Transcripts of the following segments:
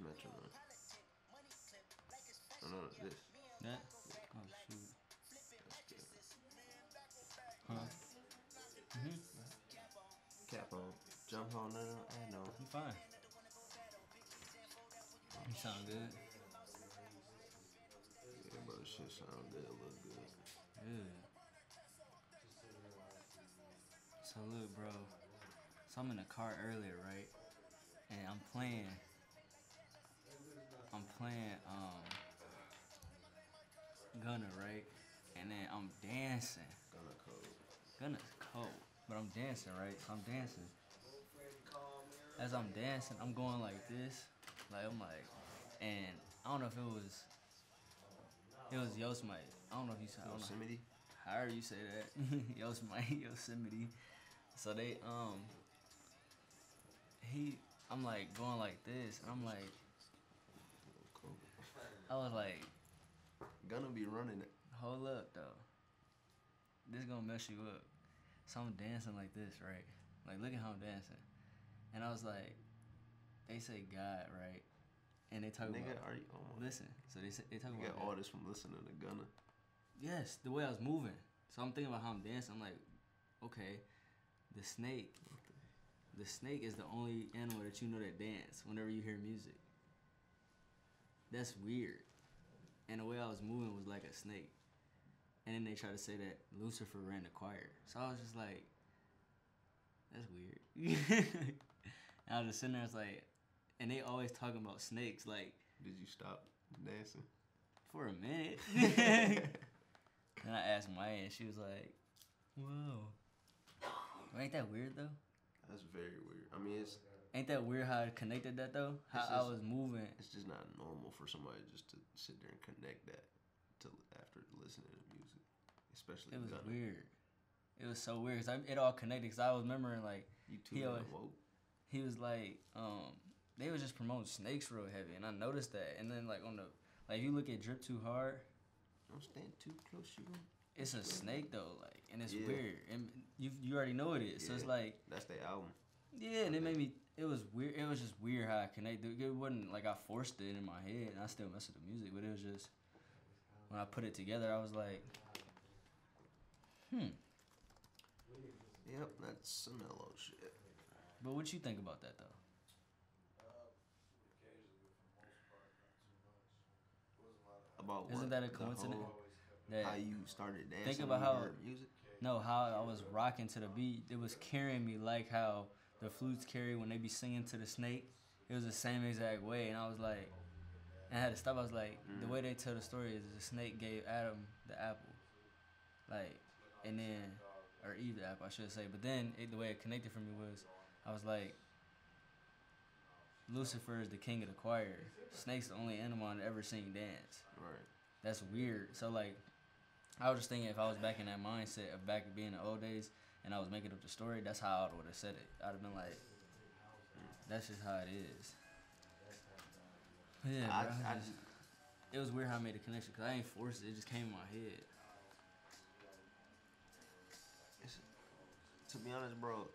metronome. Oh no, this. That? Oh shoot. Huh? Capo. Jump on it. I know. You fine. You sound good. Yeah, bro, this shit sound good. Look good. Good. So look, bro. So I'm in the car earlier, right? And I'm playing Gunna, right? And then I'm dancing. Gonna code. Gunna's cold, but I'm dancing, right? So I'm dancing. As I'm dancing, I'm going like this. Like, I'm like, and I don't know if it was Yosemite. I don't know if you said, I don't know. Yosemite? However you say that. Yosemite. So they, I'm like going like this, and I'm like, Cool. I was like, Gonna be running it. hold up though. This gonna mess you up. So I'm dancing like this, right? Like, look at how I'm dancing. And I was like, they say God, right? And they talk Nigga, about, are you? Oh my. listen. So they talk You about got God. all this from listening to Gunna. Yes, the way I was moving. So I'm thinking about how I'm dancing. I'm like, okay, the snake is the only animal that you know that dance whenever you hear music. That's weird. And the way I was moving was like a snake. And then they try to say that Lucifer ran the choir. So I was just like, that's weird. And I was just sitting there, I was like, and they always talking about snakes, like, Did you stop dancing? for a minute. And I asked Maya, and she was like, whoa. Ain't that weird, though? That's very weird. I mean, it's Ain't that weird how I connected that, though? How It's I just- was moving. it's just not normal for somebody just to sit there and connect that to after listening to music, especially It was Gunna. weird. It was so weird. 'Cause it all connected. Because I was remembering, like, You too He damn always- woke. he was like, they was just promoting snakes real heavy. And I noticed that. And then, like, if you look at Drip Too Hard, Don't stand too close, you know. it's a snake, though. Like, and it's Yeah. weird. And you already know it is. So it's Yeah. like, That's their album. yeah, and it made me, it was weird. It was just weird how I connected. It wasn't like I forced it in my head, and I still mess with the music, but it was just, when I put it together, I was like, Yep, that's some mellow shit. But what you think about that, though? About Isn't what? that a The coincidence? whole- That how you started dancing? Think about when you how- heard music. No, how I was rocking to the beat. It was carrying me like how the flutes carry when they be singing to the snake. It was the same exact way, and I was like, and I had to stop. I was like, the way they tell the story is the snake gave Adam the apple, like, and then, or Eve the apple, I should say. But then the way it connected for me was, I was like, Lucifer is the king of the choir. Snake's the only animal I've ever seen dance. Right. That's weird. So like, I was just thinking if I was back in that mindset of back being in the old days and I was making up the story, that's how I would have said it. I'd have been like, that's just how it is. Yeah, bro. It was weird how I made the connection because I ain't forced it. It just came in my head. It's, to be honest, bro,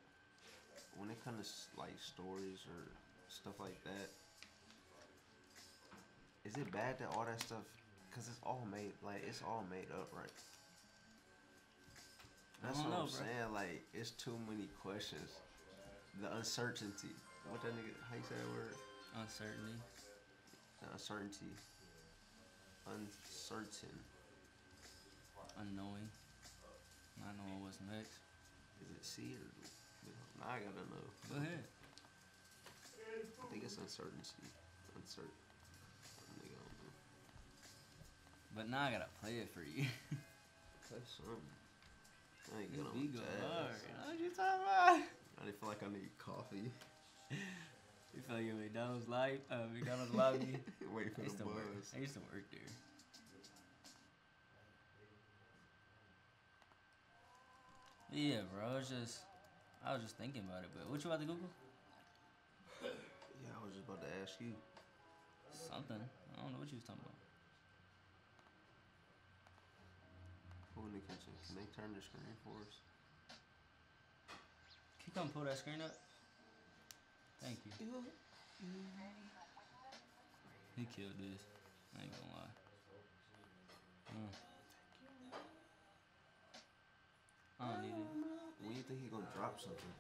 when it comes to like stories or stuff like that, is it bad that all that stuff? Cause it's all made up, right? That's I don't what know, I'm bro. saying. Like, it's too many questions. The uncertainty. What that nigga? How you say that word? Uncertainty. The uncertainty. Uncertain. Unknowing. Not knowing what's next. Is it C or? Now I gotta know. Go ahead. I think it's uncertainty. Uncertain. Nigga, I don't know. But now I gotta play it for you. Play something. I ain't This good beat on go jazz. hard. You know what you talking about? I didn't feel like I need coffee. You feel like you're McDonald's McDonald's lobby. Wait for I used the to work. buzz. I used to work there. Yeah, bro. I was just thinking about it. But what you about to Google? Yeah, I was just about to ask you. Something. I don't know what you was talking about. Who in the kitchen? Can they turn the screen for us? Can you come pull that screen up? Thank you. He killed this. I ain't gonna lie. I don't need it. When you think he gonna drop something?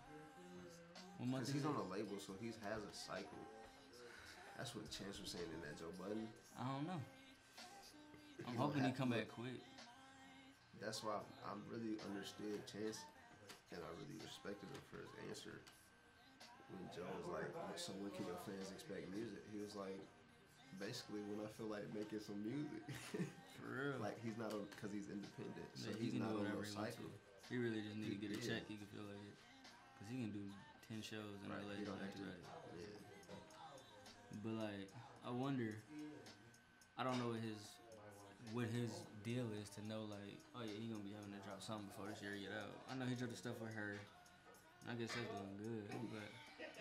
What month Because is he's it? on a label, so he has a cycle. That's what Chance was saying in that Joe Budden. I don't know. I'm You don't hoping he have come to back quick. That's why I really understood Chance, and I really respected him for his answer. When Joe was like, "So when can your fans expect music?" He was like, "Basically, when I feel like making some music." For real. Like he's not because he's independent, so Yeah, he he's can not do on whatever no he wants to. cycle. He really just need to get a Yeah. check. He can feel like it. Because he can do 10 shows in Right, LA he don't back have to to. back. Yeah. But like, I wonder. I don't know what his deal is to know like, oh yeah, he gonna be having to drop something before this year get out. I know he dropped the stuff with her. I guess that's doing good, but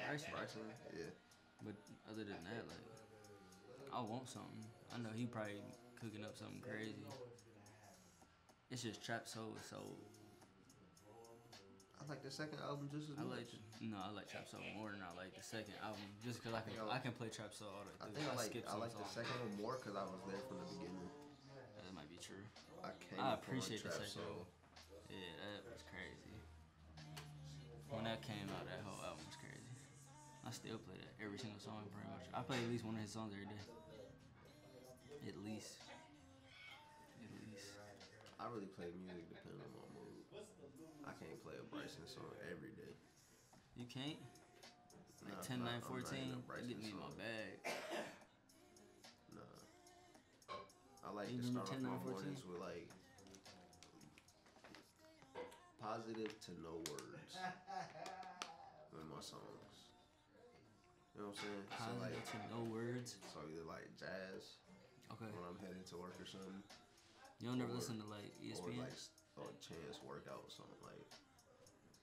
Bryson, yeah. But other than that, like, I want something. I know he probably cooking up something crazy. It's just Trap Soul is so. I like the second album just as much. I like Trap Soul more than I like the second album, just because I can play Trap Soul all the way I through. think I like the second one more because I was there from the beginning. That might be true. I appreciate the Trap second Soul. one. Yeah, that was crazy. When that came out, that whole album was crazy. I still play that every single song pretty much. I play at least one of his songs every day. At least. I really play music depending on my mood. I can't play a Bryson song every day. You can't? Like Nah, 10, 9, I'm not 14, in a that Bryson get me in my song. bag. Nah. I like You to remember start 10, off 9, my 14? mornings with like positive to no words in my songs. You know what I'm saying? Positive to no words. So either like jazz Okay. when I'm heading to work or something, You don't never Or- listen to like or ESPN? like Chance workout or something like.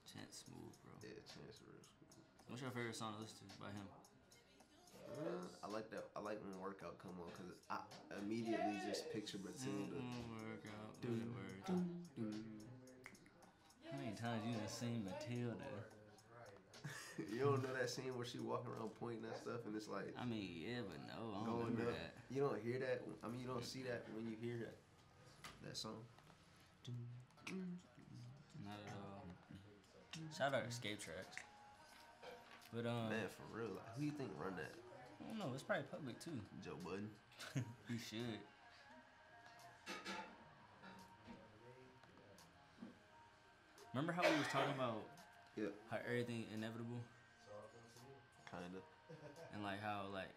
Chance Smooth, bro. Yeah, Chance real school. What's your favorite song to listen to by him? I like that. I like when workout come on because I immediately just picture Matilda. Workout. How many times you done seen Matilda? You don't know that scene where she walking around pointing at stuff and it's like I mean, yeah, but no, I don't going remember up. that. You don't hear that. I mean, you don't see that when you hear that song. Not at all. Shout out to Escape Tracks. But Man, for real, like, who you think run that? I don't know. It's probably public too. Joe Budden. He should. Remember how we was talking about Yeah, how everything inevitable kinda. and like how like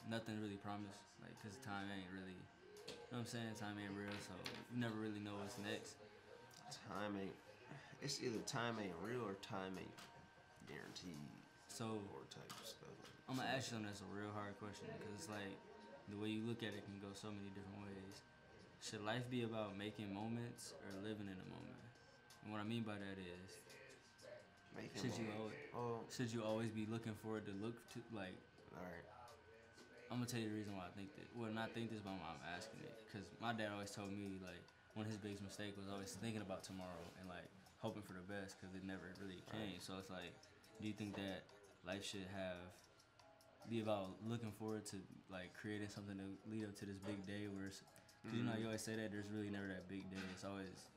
nothing really promised, like cause time ain't really. You know what I'm saying? Time ain't real, so you never really know what's next. Time ain't. It's either time ain't real or time ain't guaranteed So or type of stuff. I'm gonna ask you something that's a real hard question because it's like the way you look at it can go so many different ways. Should life be about making moments or living in a moment? And what I mean by that is, should you always be looking forward to look to like? All right. I'm gonna tell you the reason why I think that. Well, not think this, but I'm asking it because my dad always told me like one of his biggest mistakes was always thinking about tomorrow and like hoping for the best because it never really came. Right. So it's like, do you think that life should be about looking forward to like creating something to lead up to this big day where it's, cause you know you always say that there's really never that big day. It's always.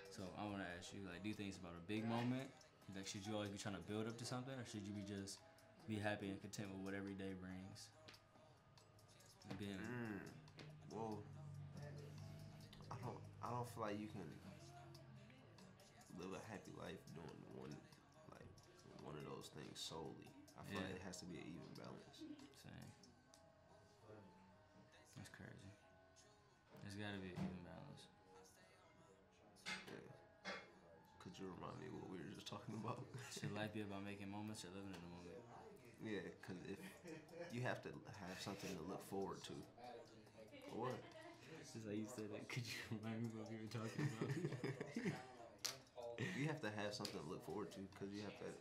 So I want to ask you, like, do you think it's about a big moment? Like, should you always be trying to build up to something, or should you just be happy and content with what every day brings? And then, Well, I don't feel like you can live a happy life doing one of those things solely. I feel like it has to be an even balance. same. That's crazy. There's got to be an even balance. Yeah. Could you remind me what we were just talking about? Should life be about making moments or living in the moment? Yeah, because if you have to have something to look forward to. Or what? Just like you said that. Could you remind me what we were talking about? You have to have something to look forward to because you have to.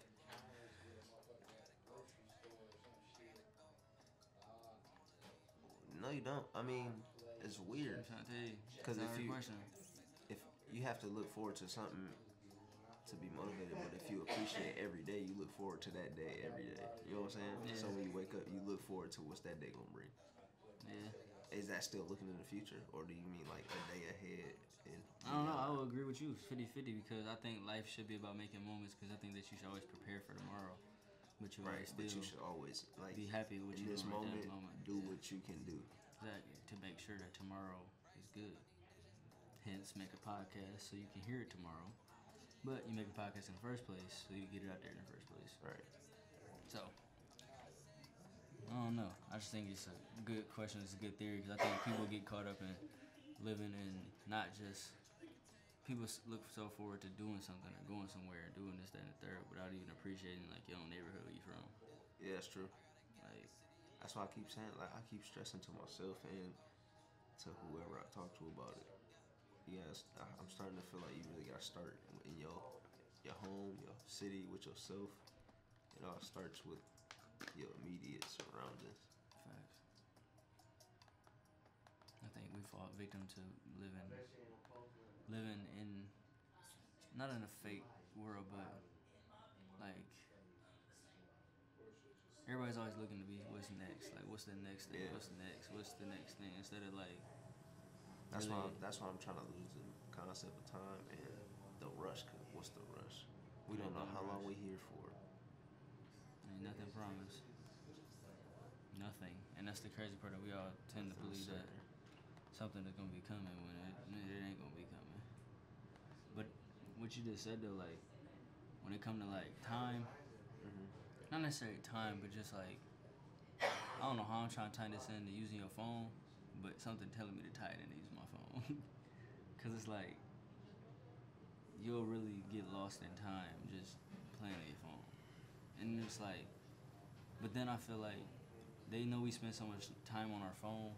No, you don't. I mean, it's weird. I'm trying to tell you. Because It's a hard question. if you have to look forward to something to be motivated, but if you appreciate every day, you look forward to that day every day. You know what I'm saying? Yeah. So when you wake up, you look forward to what's that day gonna bring. Yeah. Is that still looking in the future, or do you mean like a day ahead? And I don't know. I will agree with you 50-50 because I think life should be about making moments because I think that you should always prepare for tomorrow. But you right, always but still you should always like be happy with what in you're this doing right moment, that moment. do Yeah. what you can do. Exactly. To make sure that tomorrow is good. Hence, make a podcast so you can hear it tomorrow. But you make a podcast in the first place so you get it out there in the first place. Right. So, I don't know. I just think it's a good question. It's a good theory because I think people get caught up in living in not just people look so forward to doing something or going somewhere and doing this, that, and the third without even appreciating like your own neighborhood where you from. Yeah, that's true. Like, That's why I keep saying, like, I keep stressing to myself and to whoever I talk to about it. Yes, I'm starting to feel like you really gotta start in your home, your city, with yourself. It all starts with your immediate surroundings. facts. I think we fall victim to living in not in a fake world, but like everybody's always looking to be what's next, like what's the next thing, Yeah. what's the next thing, instead of like That's really, why I'm trying to lose the concept of time and the rush. Cause what's the rush? We don't know how long we here for. ain't nothing promised, nothing, and that's the crazy part that we all tend to believe that something is gonna be coming when it ain't gonna be coming. But what you just said though, like when it come to like time, not necessarily time, but just like I don't know how I'm trying to tie this into using your phone, but something telling me to tie it into using my phone. Cause it's like you'll really get lost in time just playing on your phone, and it's like, but then I feel like they know we spend so much time on our phone.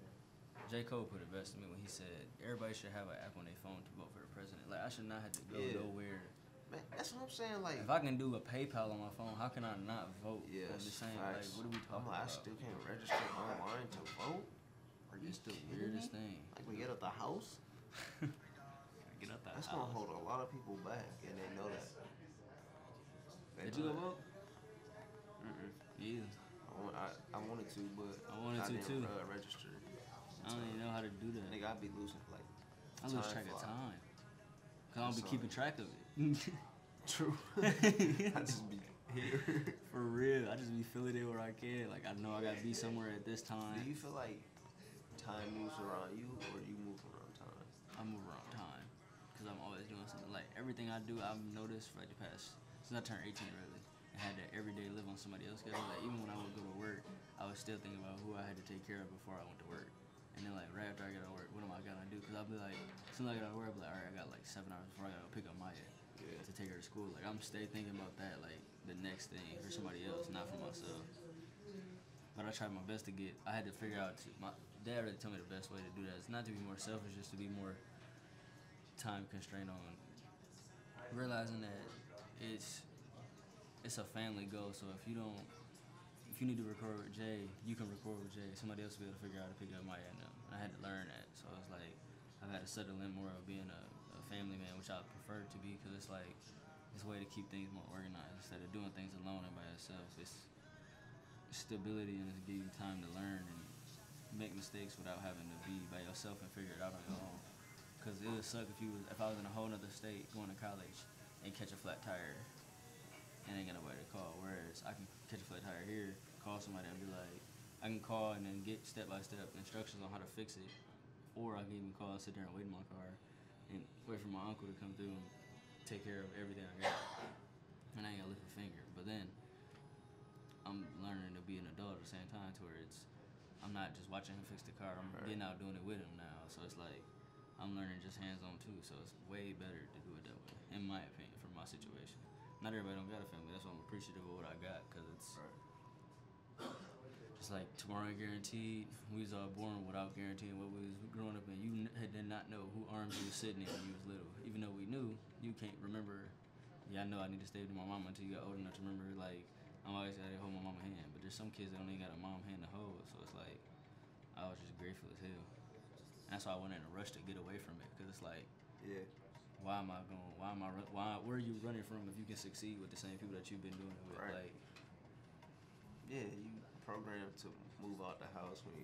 J. Cole put it best to me when he said everybody should have an app on their phone to vote for the president. Like I should not have to go nowhere. Man, that's what I'm saying. Like, if I can do a PayPal on my phone, how can I not vote? yes, on the same, facts. like what are we talking I'm like, about? I still can't register online to vote. Are you It's the kidding weirdest me? thing. Like, we get out the house. Get out the That's house. gonna hold a lot of people back, and they know that. Did you go vote? Yeah. I wanted to, but I wanted to didn't too. Register. I don't even know how to do that. Nigga, I'd be losing like. I lose track of time. Cause I don't be keeping track of it. True. I just be here. For real, I just be filling it where I can. Like I know I gotta be somewhere at this time. Do you feel like time moves around you, or you move around time? I move around time, cause I'm always doing something. Like everything I do, I've noticed for like the past since I turned 18 really. I had to every day live on somebody else's schedule. Like even when I would go to work, I was still thinking about who I had to take care of before I went to work. And then like right after I get out of work, what am I gonna do? Cause I'll be like, as soon as I get out of work, I'll be like, all right, I got like 7 hours before I gotta pick up Maya to take her to school. Like I'm stay thinking about that, like the next thing for somebody else, not for myself. But I tried my best to get. I had to figure out. My dad really told me the best way to do that is not to be more selfish, just to be more time constrained on realizing that it's a family goal. So if you need to record with Jay, you can record with Jay. Somebody else will be able to figure out how to pick up Maya and them. I had to learn that. So it's like I've had to settle in more of being a family man, which I prefer to be, because it's like it's a way to keep things more organized instead of doing things alone and by yourself. It's stability, and it's give you time to learn and make mistakes without having to be by yourself and figure it out on your own. Because it would suck if I was in a whole other state going to college and catch a flat tire and ain't got nobody to call. Whereas I can catch a flat tire here, call somebody and be like, I can call and then get step-by-step instructions on how to fix it. Or I can even call and sit there and wait in my car and wait for my uncle to come through and take care of everything I got. And I ain't gotta lift a finger. But then I'm learning to be an adult at the same time, to where I'm not just watching him fix the car, I'm getting out doing it with him now. So it's like I'm learning just hands-on too. So it's way better to do it that way, in my opinion, for my situation. Not everybody don't got a family. That's why I'm appreciative of what I got, because it's just like tomorrow ain't guaranteed. We was all born without guaranteeing what we was growing up in. You did not know who arms you was sitting in when you was little. Even though we knew, you can't remember. Yeah, I know I need to stay with my mama until you got old enough to remember, like, I'm always gotta hold my mama hand. But there's some kids that don't even got a mom hand to hold. So it's like, I was just grateful as hell. And that's why I went in a rush to get away from it. Because it's like, where are you running from if you can succeed with the same people that you've been doing it with? Right. Like, yeah, you programmed to move out the house when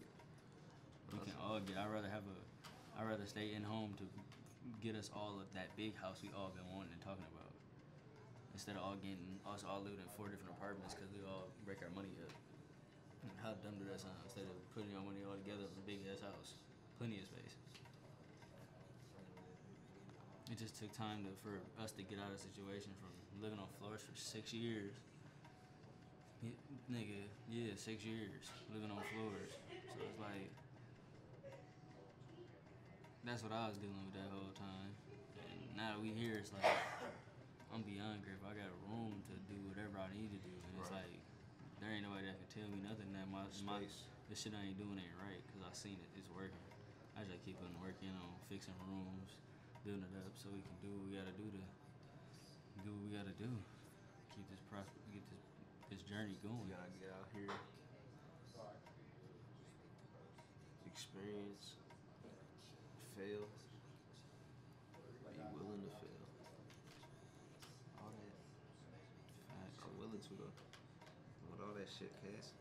We can all get. I'd rather stay in home to get us all of that big house we all been wanting and talking about. Instead of us all living in 4 different apartments because we all break our money up. And how dumb does that sound? Instead of putting our money all together in a big ass house, plenty of space. It just took time for us to get out of the situation from living on floors for 6 years. Nigga, yeah, 6 years living on floors. So it's like, that's what I was dealing with that whole time. And now we here, it's like, I'm beyond grateful. I got a room to do whatever I need to do. And it's like, there ain't nobody that can tell me nothing that the shit I ain't doing ain't right. Because I seen it, it's working. I just keep putting work in on fixing rooms, building it up so we can do what we gotta do to do what we gotta do. Keep this journey going. You gotta get out here, experience, fail, be willing to fail. All that. Facts. I'm willing to though. With all that shit, Cass.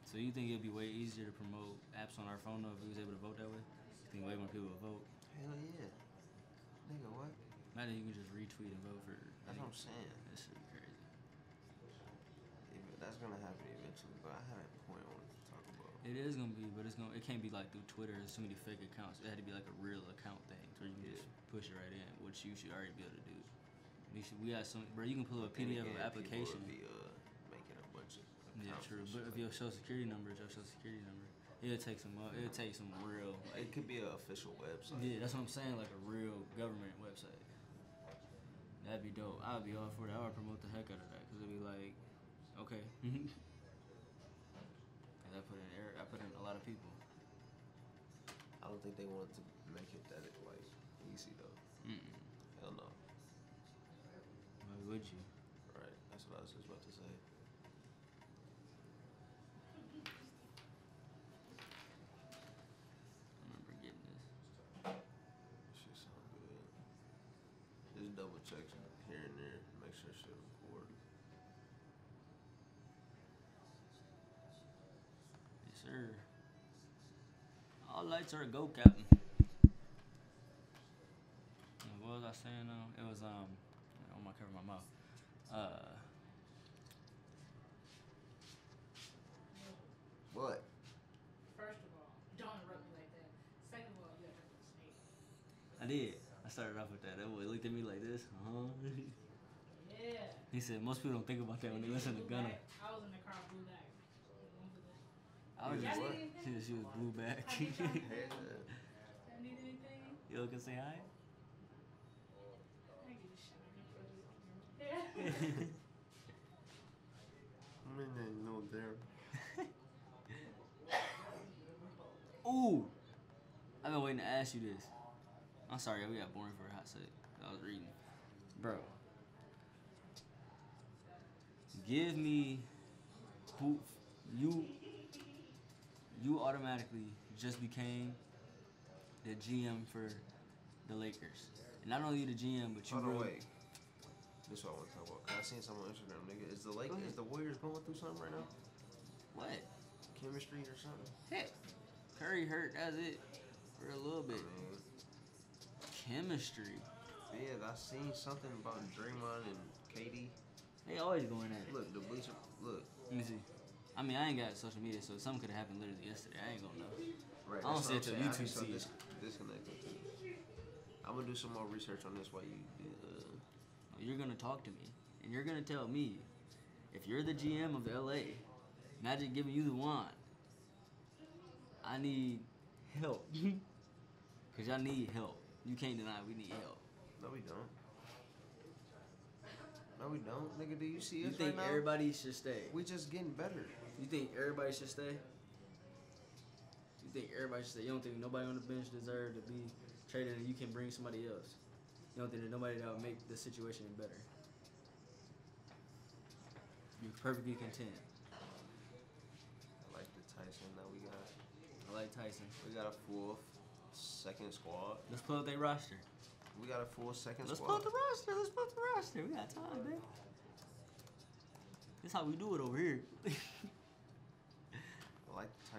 So you think it'd be way easier to promote apps on our phone though if we was able to vote that way? You think way more people would vote? Hell yeah. Nigga, what? Imagine you can just retweet and vote for. That's what I'm saying. That shit be crazy. That's gonna happen eventually, but I had a point I wanted to talk about. It is gonna be, but it can't be like through Twitter. There's so many fake accounts. It had to be like a real account thing where you can just push it right in, which you should already be able to do. We got some, bro. You can pull up a PDF of application. People would be making a bunch of yeah, true. But if like your social security number is your social security number, it'll take some real. It could be an official website. Yeah, that's what I'm saying. Like a real government website. That'd be dope. I'd be all for that. I would promote the heck out of that because it'd be like, okay. Cause I put in a lot of people. I don't think they wanted to make it that like easy though. Hell no. Why would you? Right. That's what I was just about to say. I remember getting this. Shit sound good. Just double check here and there, make sure shit record. Yes, sir. All lights are a go, Captain. What was I saying though? It was I'm gonna cover my mouth. What? First of all, don't interrupt me like that. Second of all, you got to the snake. I did. I started off with that. That boy looked at me like this. Yeah. He said most people don't think about that when they listen to Gunna. I was in the car, blew back. I was just she was blue back. I need anything? You can say hi. I get this shit in your I mean, no there. Ooh, I've been waiting to ask you this. I'm sorry, we got boring for a hot sec. I was reading, bro. Give me who you automatically just became the GM for the Lakers. And not only the GM, but you Hold on, wait. This is what I want to talk about. Cause I seen something on Instagram, nigga. Is the Warriors going through something right now? What? Chemistry or something? Heck, Curry hurt. That's it. For a little bit. I mean, Chemistry. yeah, I seen something about Draymond and KD. They always going at it. Look, the bleacher. Look. Let me see. I mean, I ain't got social media, so something could have happened literally yesterday. I ain't gonna know. Right. I don't see it till YouTube so see it. disconnected too. I'm gonna do some more research on this while you do. You're gonna talk to me, and you're gonna tell me if you're the GM of LA, Magic giving you the wand. I need help, cause y'all need help. You can't deny we need help. No, we don't. No, we don't, nigga. Do you see You us think right now? everybody should stay? We just getting better. You think everybody should stay? You think everybody should stay? You don't think nobody on the bench deserve to be traded and you can bring somebody else? You don't think there's nobody that would make the situation better? You're perfectly content. I like the Tyson that we got. I like Tyson. We got a full second squad. Let's pull up their roster. We got a full second Let's squad. pull up the roster. Let's pull up the roster. We got time, man. This how we do it over here.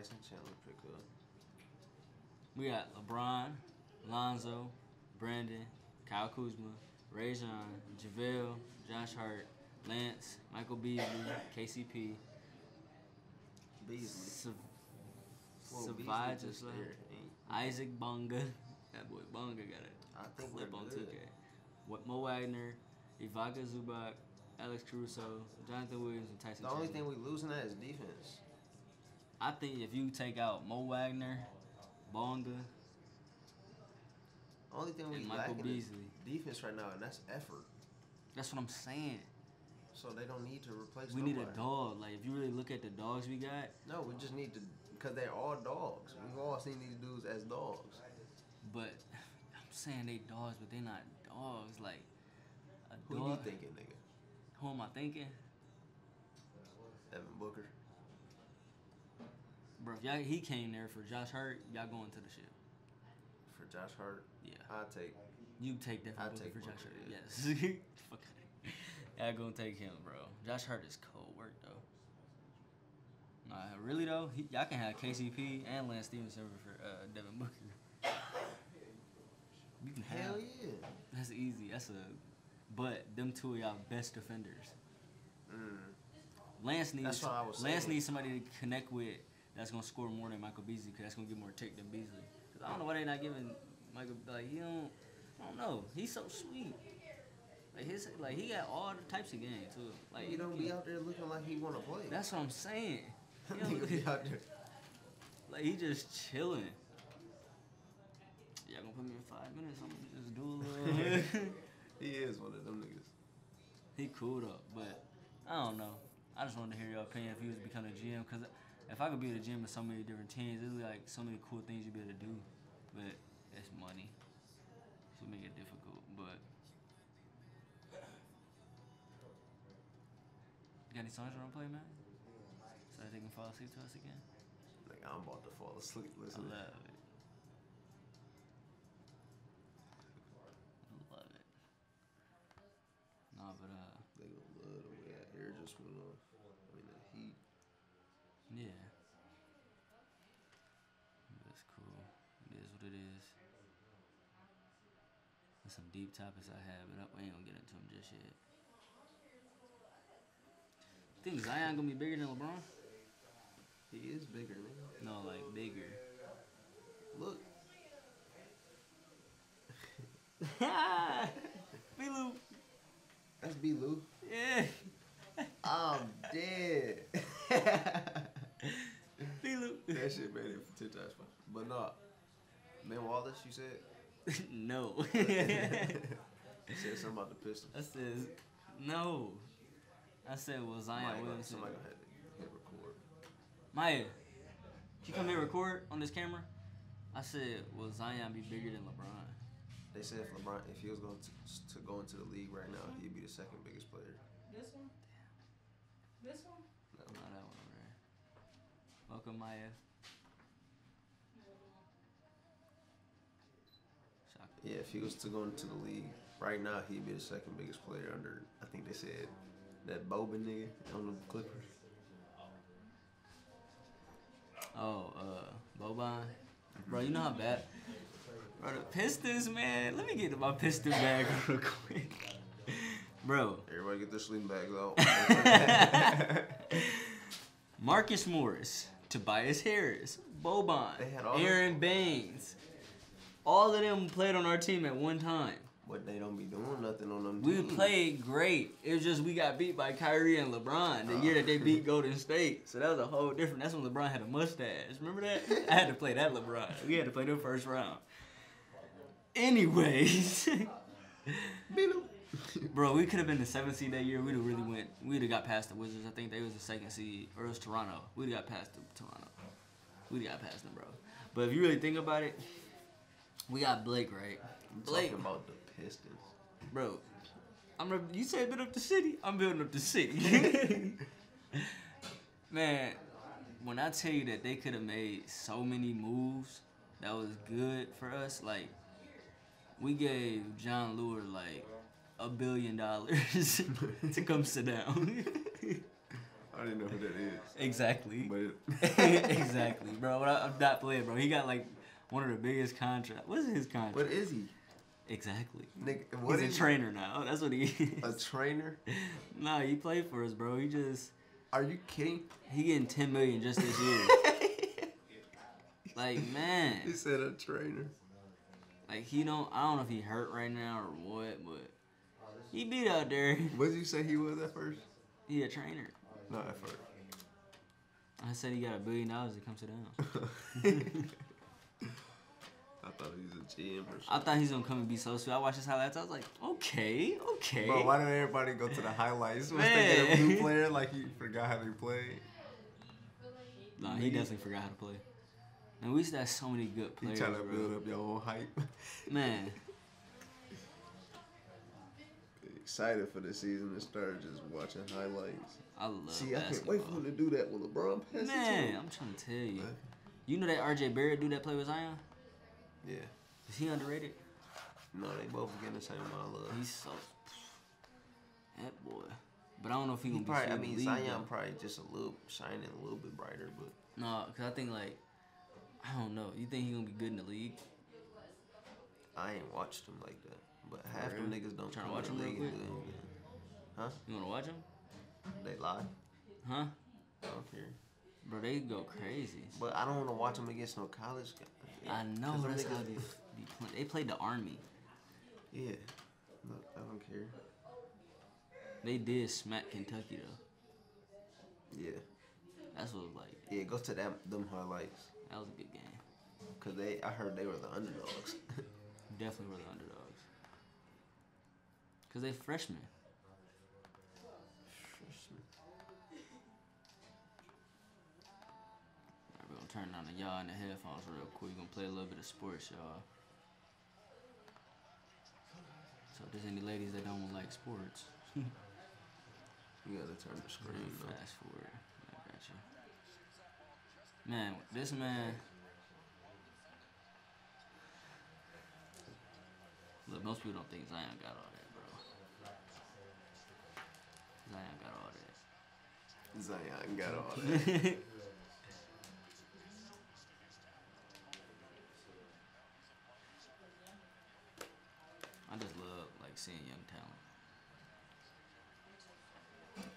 Tyson Chandler pick up. We got LeBron, Lonzo, Brandon, Kyle Kuzma, Rajon, JaVale, Josh Hart, Lance, Michael Beasley, KCP, Beasley. Savages, Isaac Bonga. That boy Bonga got it. I think Flip we're on good. 2K. What Mo Wagner, Ivica Zubac, Alex Caruso, Jonathan Williams, and Tyson The only Chandler. thing we losing at is defense. I think if you take out Mo Wagner, Bonga, Only thing we and Michael lacking Beasley, is defense right now, and that's effort. that's what I'm saying. So they don't need to replace. We nobody. need a dog. Like if you really look at the dogs we got, No, we just need to, because they're all dogs. We've all seen these dudes as dogs. but I'm saying they dogs, but they not dogs. Like a Who dog. you thinking, nigga? Who am I thinking? Evan Booker. Bro, if y'all, he came there for Josh Hurt, y'all going to the ship. For Josh Hart, Yeah. I'll take. You take that I'd Booker take for Josh Booker, Hurt. yeah. Yes. Fuck. Y'all gonna take him, bro. Josh Hurt is cold work though. Nah, really though, y'all can have KCP and Lance Stevenson for Devin Booker. You can have. Hell yeah. That's easy. But them two are y'all best defenders. Lance needs. That's what I was Lance saying. needs somebody to connect with that's gonna score more than Michael Beasley because that's gonna get more tick than Beasley. Cause I don't know why they not giving Michael like he don't. I don't know. He's so sweet. Like he got all the types of game too. Like He don't be out there looking like he want to play. That's what I'm saying. He don't Nigga look- be out there. like he just chilling. Y'all gonna put me in 5 minutes? I'm gonna just do a little. He is one of them niggas. He cool though, but I don't know. I just wanted to hear your opinion if he was becoming a GM, because if I could be at a GM with so many different teams, there's like so many cool things you'd be able to do, but it's money, so make it difficult. But you got any songs you want to play, man? So that they can fall asleep to us again. Like I'm about to fall asleep I listening. love it. I love it. Nah, but They gonna love the way that air just went off. I mean the heat. yeah. That's cool. It is what it is. There's some deep topics I have, but we ain't gonna get into them just yet. Think Zion gonna be bigger than LeBron? He is bigger, nigga. No, like bigger. Look. B-Lou. That's B. Lou. Yeah. I'm dead. B-Lou. That shit made it for 10 times fun. But nah. Ben Wallace, you said? No. You said something about the Pistons. I said no. I said, well, Zion Williamson. Somebody gonna have to hit record. Maya, can you come here and record on this camera? I said, will Zion be bigger than LeBron? They said if he was going to go into the league right now, he'd be the second biggest player. This one? This one? Not that one over there. Welcome, Maya. Shocker. Yeah, if he was to go into the league right now, he'd be the second biggest player under, I think they said, that Boban nigga on the Clippers. Oh, Boban. Bro, you know how bad. Bro, the Pistons, man. Let me get to my Piston bag real quick. Bro. Everybody get their sleeping bags out. Marcus Morris, Tobias Harris, Boban, They had all Aaron Baines. All of them played on our team at one time. But they don't be doing nothing on them We teams. played great. It was just we got beat by Kyrie and LeBron the year that they beat Golden State. So that was a whole different. That's when LeBron had a mustache. Remember that? I had to play that LeBron. We had to play them first round. Anyways, bro, we could have been the 7th seed that year. We'd have really went. We'd have got past the Wizards. I think they was the 2nd seed, or it was Toronto. We'd have got past Toronto. We'd have got past them, bro. But if you really think about it, we got Blake, right? I'm Blake, talking about the Pistons. bro. You said build up the city. I'm building up the city. Man, when I tell you that they could have made so many moves that was good for us, like we gave John Lure like $1 billion to come sit down. I didn't know who that is. Exactly. But Exactly, bro. I'm not playing, bro. He got like one of the biggest contracts. What is his contract? what is he? Exactly. Nick, what He's is a trainer now. That's what he is. a trainer? Nah, he played for us, bro. He just Are you kidding? he getting $10 million just this year. Like, man. He said a trainer. Like I don't know if he hurt right now or what, but he beat out there. What did you say he was at first? He a trainer. Not at first. I said he got $1 billion to come sit down. I thought he was a GM or something. I thought he's gonna come and be so sweet. I watched his highlights. I was like, okay. Bro, why did everybody go to the highlights? Was they get a new player like he forgot how they played? Nah, he definitely forgot how to play. And we used to have so many good You players, trying to bro. build up your own hype? Man, Excited for the season to start, just watching highlights. I love See, I basketball. can't wait for him to do that when LeBron passes Man, it to him. I'm trying to tell you. You know that RJ Barrett dude that play with Zion? Yeah. Is he underrated? No, they both getting the same amount of love. He's so that boy. But I don't know if he He gonna probably, be. I sweet mean, in the league, Zion though. probably just a little shining, a little bit brighter, but No, cause I think like I don't know. You think he gonna be good in the league? I ain't watched him like that. But half them Really? niggas don't Tryna come watch in the him real league quick? and do anything. Huh? You wanna watch him? They lie. Huh? I don't care. Bro, they go crazy. But I don't want to watch them against no college guys. I know 'Cause them that's how niggas- they be playing. They played the Army. Yeah. Look, I don't care. They did smack Kentucky though. Yeah. That's what was like. Yeah, go to them highlights. That was a good game. Cause I heard they were the underdogs. Definitely were the underdogs. Cause they freshmen. Alright, we're gonna turn on the y'all in the headphones real quick. We're gonna play a little bit of sports, y'all. So if there's any ladies that don't like sports, You gotta turn the screen though. fast forward. I got you. Man, this man. Look, most people don't think Zion got all that, bro. Zion got all that. Zion got all that. I just love like seeing young talent.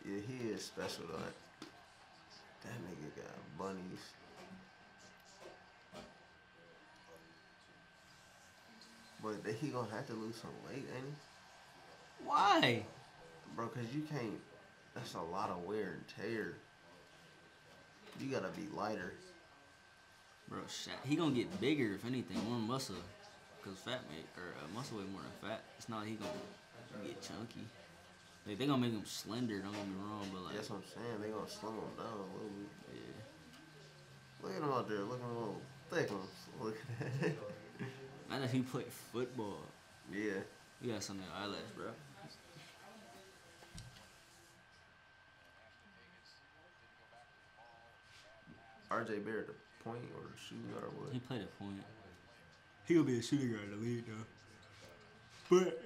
Yeah, he is special though. That nigga got bunnies. But he gonna have to lose some weight, ain't he? Why? Bro, cause you can't. That's a lot of wear and tear. You gotta be lighter. Bro, he gonna get bigger if anything, more muscle. Cause muscle weight more than fat. It's not he gonna get chunky. Like they gonna make him slender. Don't get me wrong, but like That's what I'm saying. They gonna slim him down a little bit. yeah. Look at him out there, looking a little thick ones. Look at that. Imagine if he played football. Yeah. You got something in your eyelash, bro. RJ Barrett, the point or the shooting guard, what? He played a point. He gonna be a shooting guard in the league though. But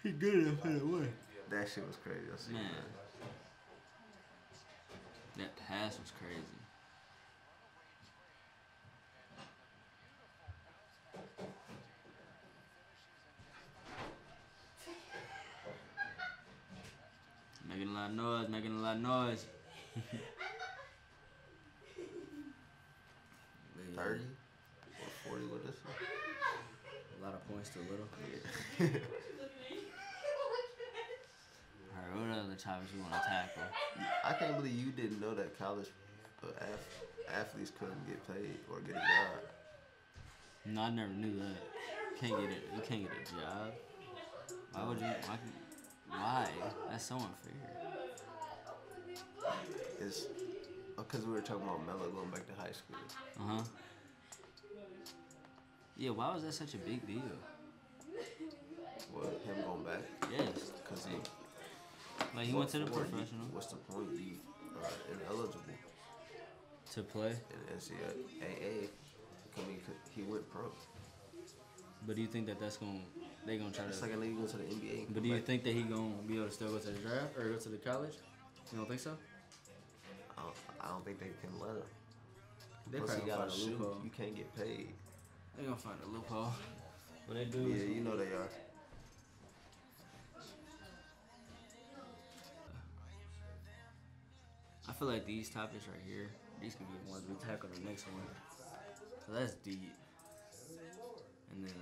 he good enough for the one. That shit was crazy. I seen Man. that. That pass was crazy. Making a lot of noise, making a lot of noise. 30 or 40 with this one? A lot of points to little. Yeah. Alright, what other topics you want to tackle? I can't believe you didn't know that college athletes couldn't get paid or get a job. No, I never knew that. Can't get it. You can't get a job. Why would you? Why? That's so unfair. It's because we were talking about Mello going back to high school. Uh huh. Yeah, why was that such a big deal? Well, him going back? Yes. Because Like he went to the professional What's the point? You are ineligible to play. in NCAA. I mean, he went pro. But do you think that they gonna try It's to? like a nigga going to the NBA. But do you think that he gonna be able to still go to the draft or go to the college? You don't think so? think they can let him. They Once probably he gonna got find to a shoot, loophole. you can't get paid. They gonna find a loophole. When they do, Yeah, you know they are. I feel like these topics right here, these can be the ones we tackle the next one. So that's deep. And then